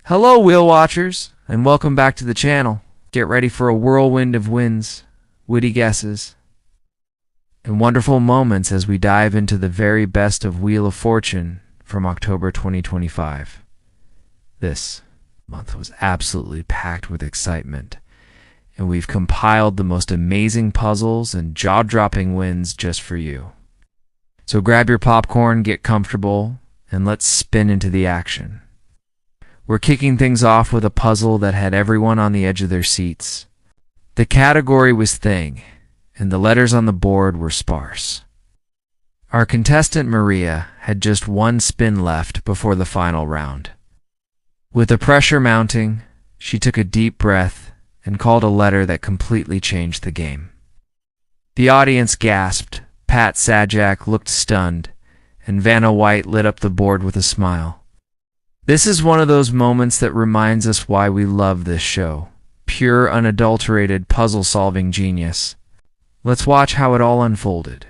Hello, Wheel Watchers, and welcome back to the channel. Get ready for a whirlwind of wins, witty guesses, and wonderful moments as we dive into the very best of Wheel of Fortune from October 2025. This month was absolutely packed with excitement, and we've compiled the most amazing puzzles and jaw-dropping wins just for you. So grab your popcorn, get comfortable, and let's spin into the action. We're kicking things off with a puzzle that had everyone on the edge of their seats. The category was Thing, and the letters on the board were sparse. Our contestant Maria had just one spin left before the final round. With the pressure mounting, she took a deep breath and called a letter that completely changed the game. The audience gasped, Pat Sajak looked stunned, and Vanna White lit up the board with a smile. This is one of those moments that reminds us why we love this show. Pure, unadulterated, puzzle-solving genius. Let's watch how it all unfolded.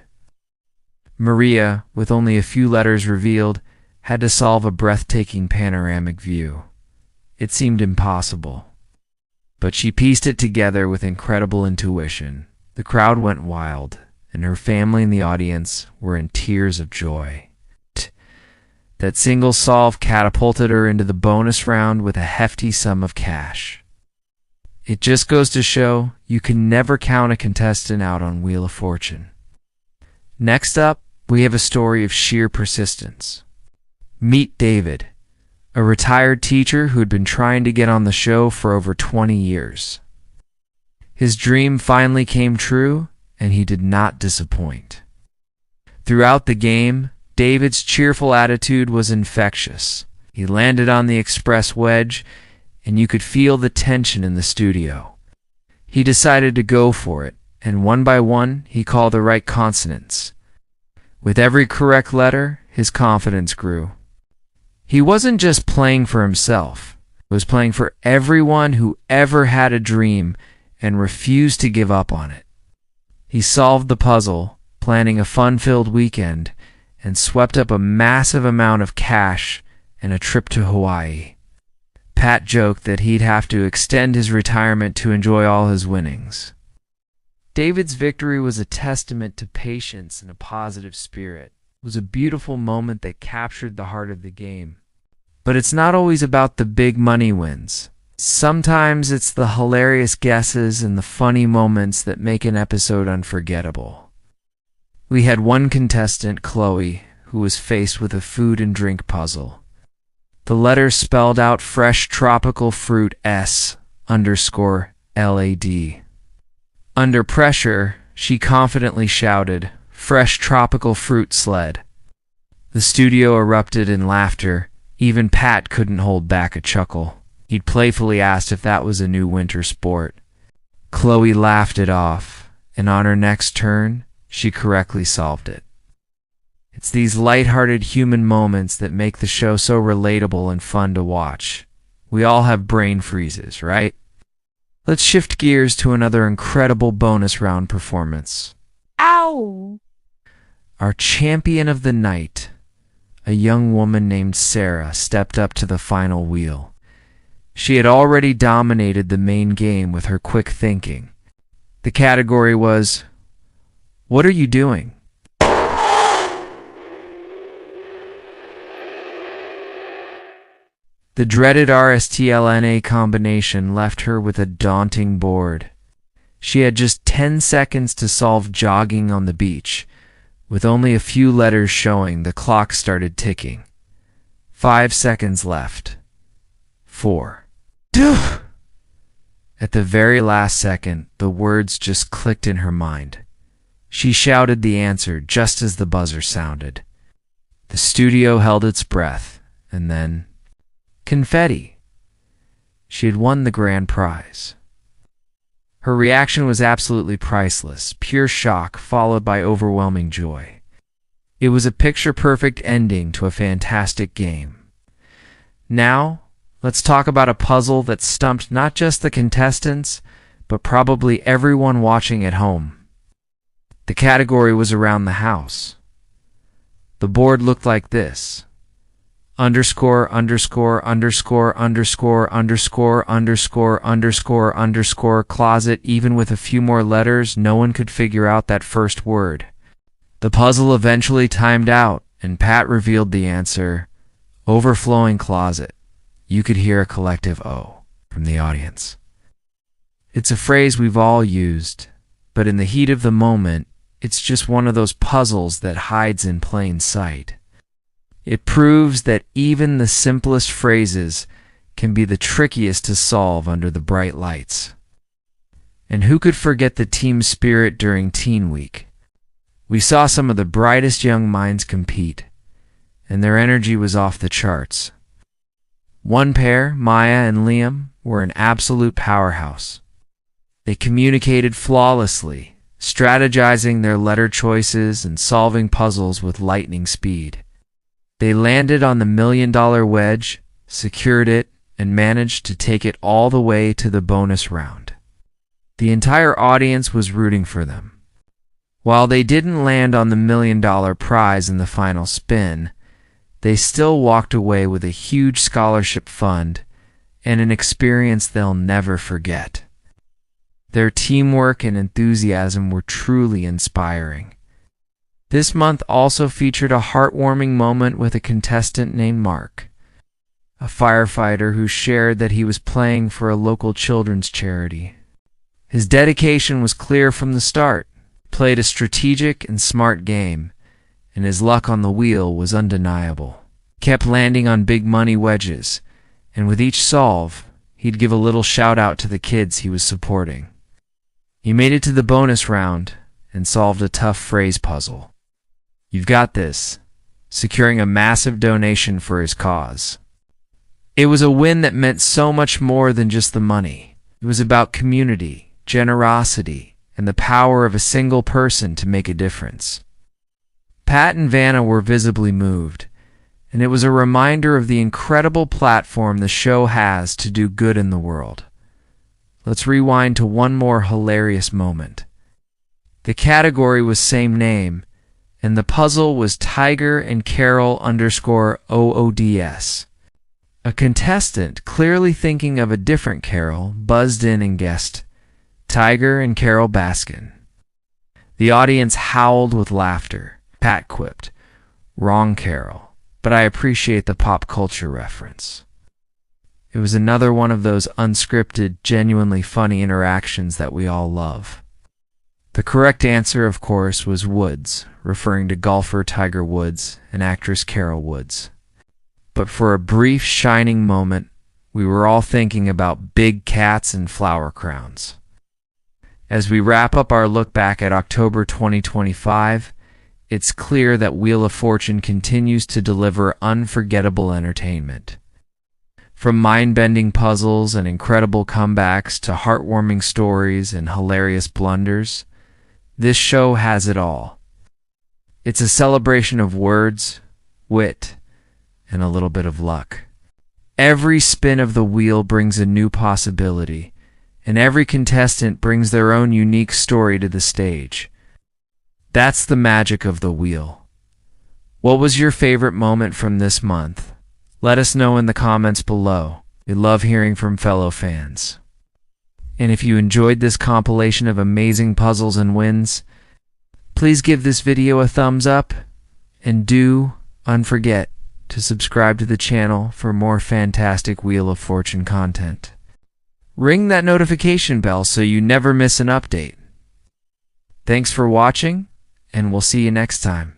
Maria, with only a few letters revealed, had to solve a breathtaking panoramic view. It seemed impossible. But she pieced it together with incredible intuition. The crowd went wild, and her family and the audience were in tears of joy. That single solve catapulted her into the bonus round with a hefty sum of cash. It just goes to show you can never count a contestant out on Wheel of Fortune. Next up, we have a story of sheer persistence. Meet David, a retired teacher who had been trying to get on the show for over 20 years. His dream finally came true, and he did not disappoint. Throughout the game, David's cheerful attitude was infectious. He landed on the express wedge, and you could feel the tension in the studio. He decided to go for it, and one by one, he called the right consonants. With every correct letter, his confidence grew. He wasn't just playing for himself. He was playing for everyone who ever had a dream and refused to give up on it. He solved the puzzle, planning a fun-filled weekend, and swept up a massive amount of cash and a trip to Hawaii. Pat joked that he'd have to extend his retirement to enjoy all his winnings. David's victory was a testament to patience and a positive spirit. It was a beautiful moment that captured the heart of the game. But it's not always about the big money wins. Sometimes it's the hilarious guesses and the funny moments that make an episode unforgettable. We had one contestant, Chloe, who was faced with a food and drink puzzle. The letters spelled out fresh tropical fruit S_LAD. Under pressure, she confidently shouted, "Fresh tropical fruit sled." The studio erupted in laughter. Even Pat couldn't hold back a chuckle. He'd playfully asked if that was a new winter sport. Chloe laughed it off, and on her next turn, she correctly solved it. It's these lighthearted human moments that make the show so relatable and fun to watch. We all have brain freezes, right? Let's shift gears to another incredible bonus round performance. Ow! Our champion of the night, a young woman named Sarah, stepped up to the final wheel. She had already dominated the main game with her quick thinking. The category was, "What are you doing?" The dreaded RSTLNA combination left her with a daunting board. She had just 10 seconds to solve jogging on the beach. With only a few letters showing, the clock started ticking. 5 seconds left. 4. Duh! At the very last second, the words just clicked in her mind. She shouted the answer just as the buzzer sounded. The studio held its breath, and then confetti. She had won the grand prize. Her reaction was absolutely priceless, pure shock followed by overwhelming joy. It was a picture-perfect ending to a fantastic game. Now, let's talk about a puzzle that stumped not just the contestants, but probably everyone watching at home. The category was around the house. The board looked like this. underscore underscore underscore underscore underscore underscore underscore underscore closet. Even with a few more letters, no one could figure out that first word. The puzzle eventually timed out, and Pat revealed the answer: overflowing closet. You could hear a collective "oh" from the audience. It's a phrase we've all used, but in the heat of the moment, it's just one of those puzzles that hides in plain sight. It proves that even the simplest phrases can be the trickiest to solve under the bright lights. And who could forget the team spirit during Teen Week? We saw some of the brightest young minds compete, and their energy was off the charts. One pair, Maya and Liam, were an absolute powerhouse. They communicated flawlessly, strategizing their letter choices and solving puzzles with lightning speed. They landed on the $1 million wedge, secured it, and managed to take it all the way to the bonus round. The entire audience was rooting for them. While they didn't land on the $1 million prize in the final spin, they still walked away with a huge scholarship fund and an experience they'll never forget. Their teamwork and enthusiasm were truly inspiring. This month also featured a heartwarming moment with a contestant named Mark, a firefighter who shared that he was playing for a local children's charity. His dedication was clear from the start. He played a strategic and smart game, and his luck on the wheel was undeniable. He kept landing on big money wedges, and with each solve, he'd give a little shout out to the kids he was supporting. He made it to the bonus round and solved a tough phrase puzzle. "You've got this," securing a massive donation for his cause. It was a win that meant so much more than just the money. It was about community, generosity, and the power of a single person to make a difference. Pat and Vanna were visibly moved, and it was a reminder of the incredible platform the show has to do good in the world. Let's rewind to one more hilarious moment. The category was same name, and the puzzle was Tiger and Carol underscore OODS. A contestant, clearly thinking of a different Carol, buzzed in and guessed Tiger and Carol Baskin. The audience howled with laughter. Pat quipped, "Wrong Carol, but I appreciate the pop culture reference." It was another one of those unscripted, genuinely funny interactions that we all love. The correct answer, of course, was Woods, referring to golfer Tiger Woods and actress Carol Woods. But for a brief, shining moment, we were all thinking about big cats and flower crowns. As we wrap up our look back at October 2025, it's clear that Wheel of Fortune continues to deliver unforgettable entertainment. From mind-bending puzzles and incredible comebacks to heartwarming stories and hilarious blunders, this show has it all. It's a celebration of words, wit, and a little bit of luck. Every spin of the wheel brings a new possibility, and every contestant brings their own unique story to the stage. That's the magic of the wheel. What was your favorite moment from this month? Let us know in the comments below. We love hearing from fellow fans. And if you enjoyed this compilation of amazing puzzles and wins, please give this video a thumbs up, and don't forget to subscribe to the channel for more fantastic Wheel of Fortune content. Ring that notification bell so you never miss an update. Thanks for watching, and we'll see you next time.